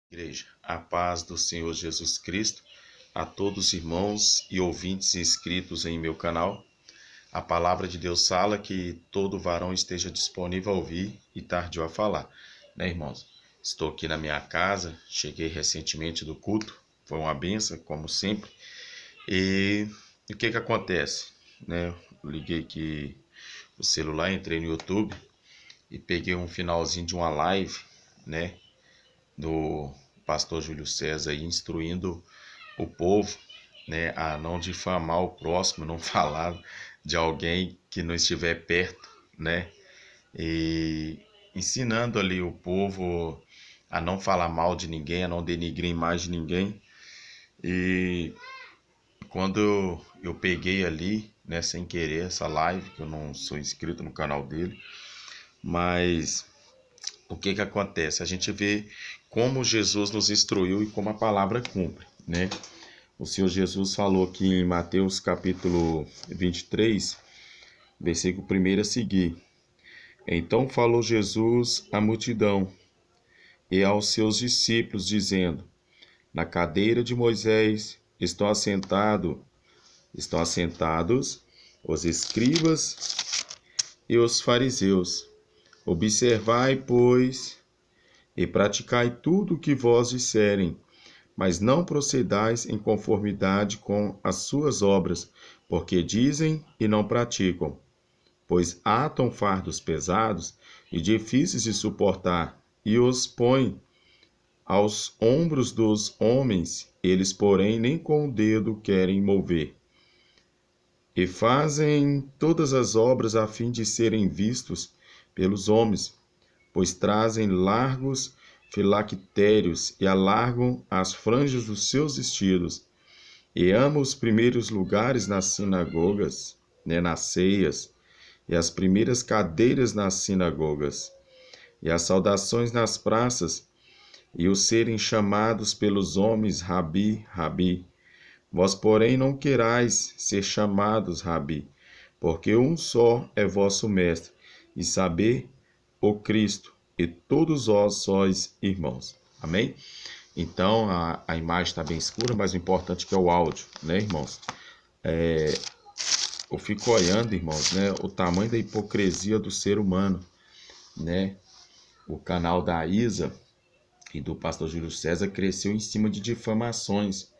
Igreja, a paz do Senhor Jesus Cristo, a todos os irmãos e ouvintes inscritos em meu canal. A palavra de Deus fala que todo varão esteja disponível a ouvir e tardio a falar, né, irmãos? Estou aqui na minha casa, cheguei recentemente do culto, foi uma benção, como sempre. E o que acontece, né? Eu liguei aqui o celular, entrei no YouTube e peguei um finalzinho de uma live, né, do pastor Júlio César aí, instruindo o povo, né, a não difamar o próximo, não falar de alguém que não estiver perto, né, e ensinando ali o povo a não falar mal de ninguém, a não denigrir a imagem de ninguém. E quando eu peguei ali, né, sem querer essa live, que eu não sou inscrito no canal dele, mas o que acontece? A gente vê como Jesus nos instruiu e como a palavra cumpre, né? O Senhor Jesus falou aqui em Mateus capítulo 23, versículo 1 a seguir. Então falou Jesus à multidão e aos seus discípulos, dizendo: Na cadeira de Moisés estão assentados os escribas e os fariseus. Observai, pois, e praticai tudo o que vós disserem, mas não procedais em conformidade com as suas obras, porque dizem e não praticam. Pois atam fardos pesados e difíceis de suportar, e os põem aos ombros dos homens, eles, porém, nem com o dedo querem mover. E fazem todas as obras a fim de serem vistos pelos homens, pois trazem largos filactérios e alargam as franjas dos seus vestidos, e amam os primeiros lugares nas sinagogas, né, nas ceias, e as primeiras cadeiras nas sinagogas, e as saudações nas praças, e os serem chamados pelos homens Rabi, Rabi. Vós, porém, não querais ser chamados Rabi, porque um só é vosso mestre, e saber o Cristo, e todos vós sois irmãos. Amém? Então, a imagem está bem escura, mas o importante é que é o áudio, né, irmãos? Eu fico olhando, irmãos, né, o tamanho da hipocrisia do ser humano, né? O canal da Isa e do pastor Júlio César cresceu em cima de difamações,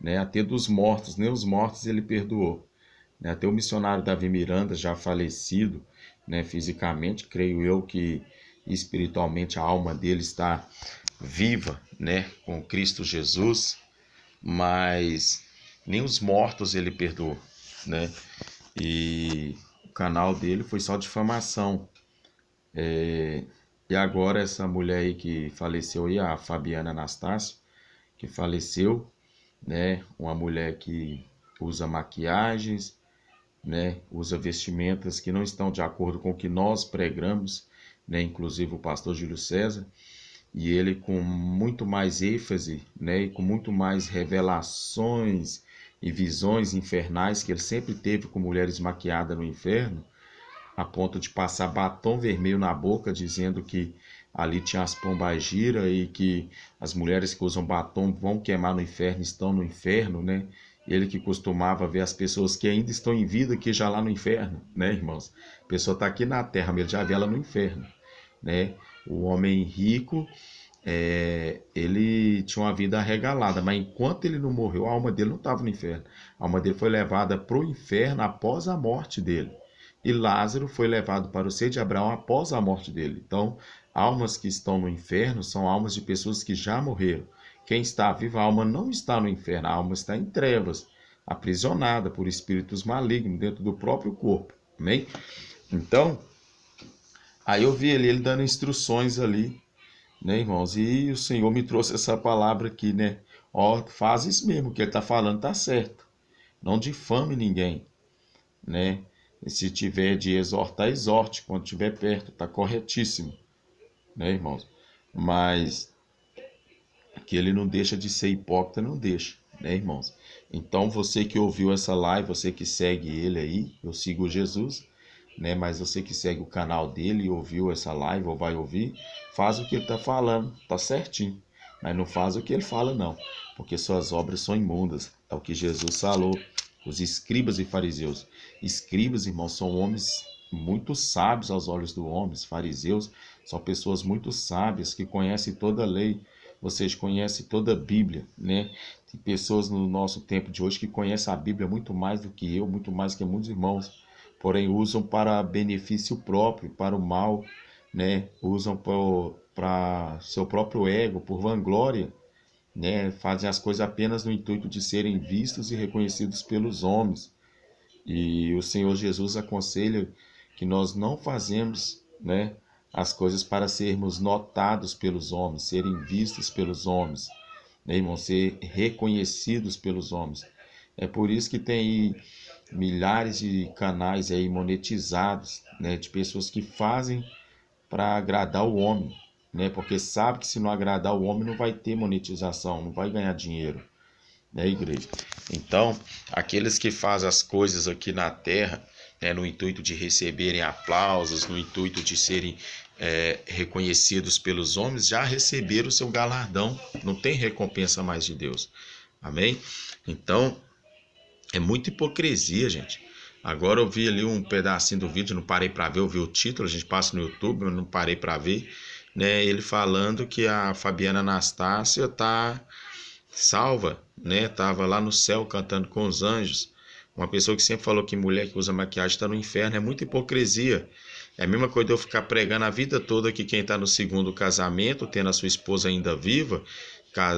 né? Até dos mortos, nem os mortos ele perdoou. Né? Até o missionário Davi Miranda, já falecido, né, fisicamente, creio eu que espiritualmente a alma dele está viva, né, com Cristo Jesus, mas nem os mortos ele perdoou, né? E o canal dele foi só difamação. E agora essa mulher aí que faleceu aí, a Fabiana Anastácio, que faleceu, né? Uma mulher que usa maquiagens, né? Usa vestimentas que não estão de acordo com o que nós pregamos, né? Inclusive o pastor Júlio César, e ele com muito mais ênfase, né? E com muito mais revelações e visões infernais que ele sempre teve com mulheres maquiadas no inferno, a ponto de passar batom vermelho na boca, dizendo que ali tinha as pombagira e que as mulheres que usam batom vão queimar no inferno, estão no inferno, né? Ele que costumava ver as pessoas que ainda estão em vida aqui já lá no inferno, né, irmãos? A pessoa está aqui na terra, mas ele já vê ela no inferno, né? O homem rico, ele tinha uma vida arregalada, mas enquanto ele não morreu, a alma dele não estava no inferno. A alma dele foi levada para o inferno após a morte dele. E Lázaro foi levado para o seio de Abraão após a morte dele. Então, almas que estão no inferno são almas de pessoas que já morreram. Quem está vivo, a alma não está no inferno, a alma está em trevas, aprisionada por espíritos malignos dentro do próprio corpo. Amém? Então, aí eu vi ele dando instruções ali, né, irmãos? E o Senhor me trouxe essa palavra aqui, né? Ó, faz isso mesmo, o que ele está falando está certo. Não difame ninguém, né? E se tiver de exortar, exorte quando estiver perto, está corretíssimo, né, irmãos? Mas que ele não deixa de ser hipócrita, não deixa, né, irmãos? Então, você que ouviu essa live, você que segue ele aí, eu sigo Jesus, né? Mas você que segue o canal dele e ouviu essa live ou vai ouvir, faz o que ele está falando, tá certinho. mas não faz o que ele fala não, porque suas obras são imundas. É o que Jesus falou. Os escribas e fariseus. Escribas, irmãos, são homens muito sábios aos olhos do homem. Os fariseus são pessoas muito sábias que conhecem toda a lei. Vocês conhecem toda a Bíblia, né? Tem pessoas no nosso tempo de hoje que conhecem a Bíblia muito mais do que eu, muito mais que muitos irmãos, porém usam para benefício próprio, para o mal, né? Usam para seu próprio ego, por vanglória, né? Fazem as coisas apenas no intuito de serem vistos e reconhecidos pelos homens. E o Senhor Jesus aconselha que nós não fazemos, né, as coisas para sermos notados pelos homens, serem vistos pelos homens, né, irmão, ser reconhecidos pelos homens. É por isso que tem aí milhares de canais aí monetizados, né, de pessoas que fazem para agradar o homem, né, porque sabe que se não agradar o homem não vai ter monetização, não vai ganhar dinheiro, né, igreja? Então, aqueles que fazem as coisas aqui na terra, né, no intuito de receberem aplausos, no intuito de serem reconhecidos pelos homens, já receberam o seu galardão, não tem recompensa mais de Deus. Amém? Então, é muita hipocrisia, gente. Agora eu vi ali um pedacinho do vídeo, não parei para ver, eu vi o título, a gente passa no YouTube, eu não parei para ver, né, ele falando que a Fabiana Anastácia tá salva, né? Tava lá no céu cantando com os anjos. Uma pessoa que sempre falou que mulher que usa maquiagem está no inferno, é muita hipocrisia. É a mesma coisa de eu ficar pregando a vida toda que quem está no segundo casamento, tendo a sua esposa ainda viva,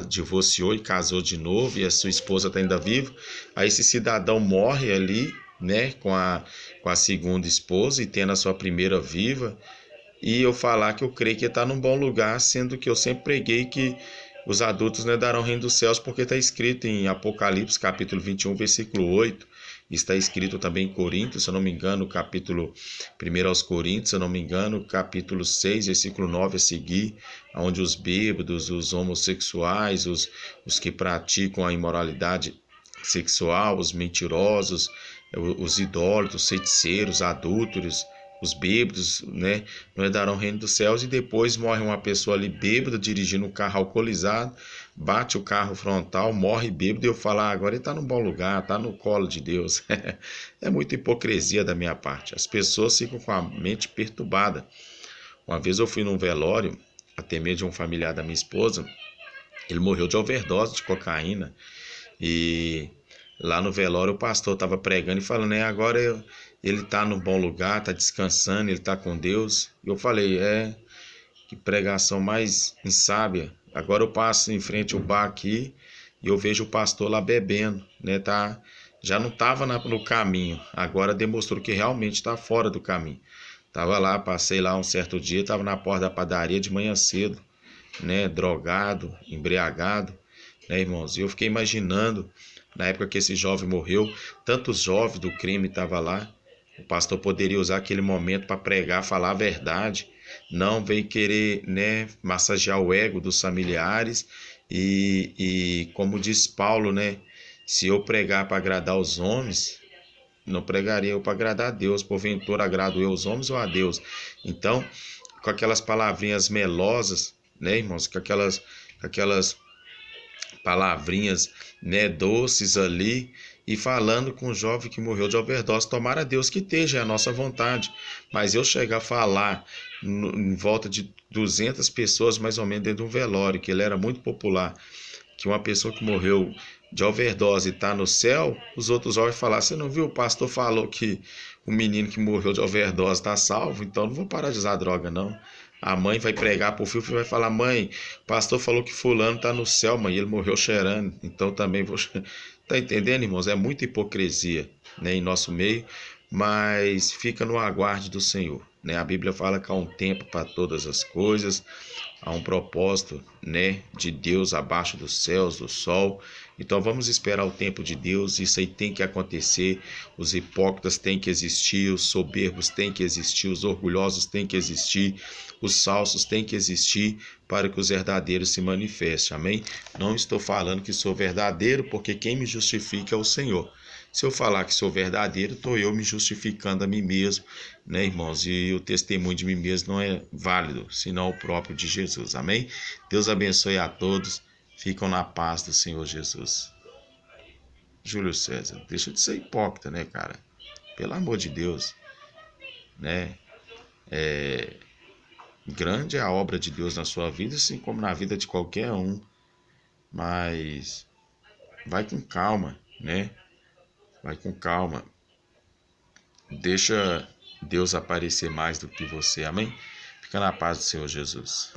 divorciou e casou de novo e a sua esposa está ainda viva. Aí esse cidadão morre ali, né, com a segunda esposa e tendo a sua primeira viva. E eu falar que eu creio que está num bom lugar, sendo que eu sempre preguei que os adultos não darão reino dos céus, porque está escrito em Apocalipse, capítulo 21, versículo 8. Está escrito também em Coríntios, se eu não me engano, capítulo 1 aos Coríntios, se eu não me engano, capítulo 6, versículo 9 a seguir, onde os bêbados, os homossexuais, os que praticam a imoralidade sexual, os mentirosos, os idólatras, os feiticeiros, adúlteros, os bêbados, né, não herdarão o reino dos céus. E depois morre uma pessoa ali bêbada, dirigindo um carro alcoolizado, bate o carro frontal, morre bêbado, e eu falo, agora ele está num bom lugar, está no colo de Deus. É muita hipocrisia da minha parte. As pessoas ficam com a mente perturbada. Uma vez eu fui num velório, até mesmo de um familiar da minha esposa, ele morreu de overdose de cocaína, e lá no velório o pastor estava pregando e falando, agora ele está num bom lugar, está descansando, ele está com Deus. E eu falei, que pregação mais insábia. Agora eu passo em frente ao bar aqui e eu vejo o pastor lá bebendo, né? Já não estava no caminho, agora demonstrou que realmente está fora do caminho. Estava lá, passei lá um certo dia, estava na porta da padaria de manhã cedo, né? Drogado, embriagado, né, irmãos? E eu fiquei imaginando, na época que esse jovem morreu, tantos jovens do crime estavam lá. O pastor poderia usar aquele momento para pregar, falar a verdade. Não veio querer, né, massagear o ego dos familiares. E como diz Paulo, né, se eu pregar para agradar os homens, não pregaria eu para agradar a Deus. Porventura agrado eu os homens ou a Deus? Então, com aquelas palavrinhas melosas, né, irmãos, com aquelas palavrinhas, né, doces ali, e falando com o jovem que morreu de overdose. Tomara a Deus que esteja a nossa vontade, mas eu chegar a falar em volta de 200 pessoas mais ou menos dentro de um velório, que ele era muito popular, que uma pessoa que morreu de overdose está no céu, os outros jovens falar, você não viu, o pastor falou que o menino que morreu de overdose está salvo, então não vou parar de usar droga não. A mãe vai pregar pro filho e vai falar, mãe, o pastor falou que fulano está no céu, mãe, ele morreu cheirando, então também vou... Tá entendendo, irmãos? É muita hipocrisia, né, em nosso meio, mas fica no aguarde do Senhor, né? A Bíblia fala que há um tempo para todas as coisas, há um propósito, né, de Deus abaixo dos céus, do sol. Então vamos esperar o tempo de Deus, isso aí tem que acontecer. Os hipócritas têm que existir, os soberbos têm que existir, os orgulhosos têm que existir, os falsos têm que existir, para que os verdadeiros se manifestem, amém? Não estou falando que sou verdadeiro, porque quem me justifica é o Senhor. Se eu falar que sou verdadeiro, estou eu me justificando a mim mesmo, né, irmãos? E o testemunho de mim mesmo não é válido, senão o próprio de Jesus. Amém? Deus abençoe a todos. Ficam na paz do Senhor Jesus. Júlio César, deixa de ser hipócrita, né, cara? Pelo amor de Deus, né? Grande é a obra de Deus na sua vida, assim como na vida de qualquer um. Mas vai com calma, né? Vai com calma. Deixa Deus aparecer mais do que você. Amém? Fica na paz do Senhor Jesus.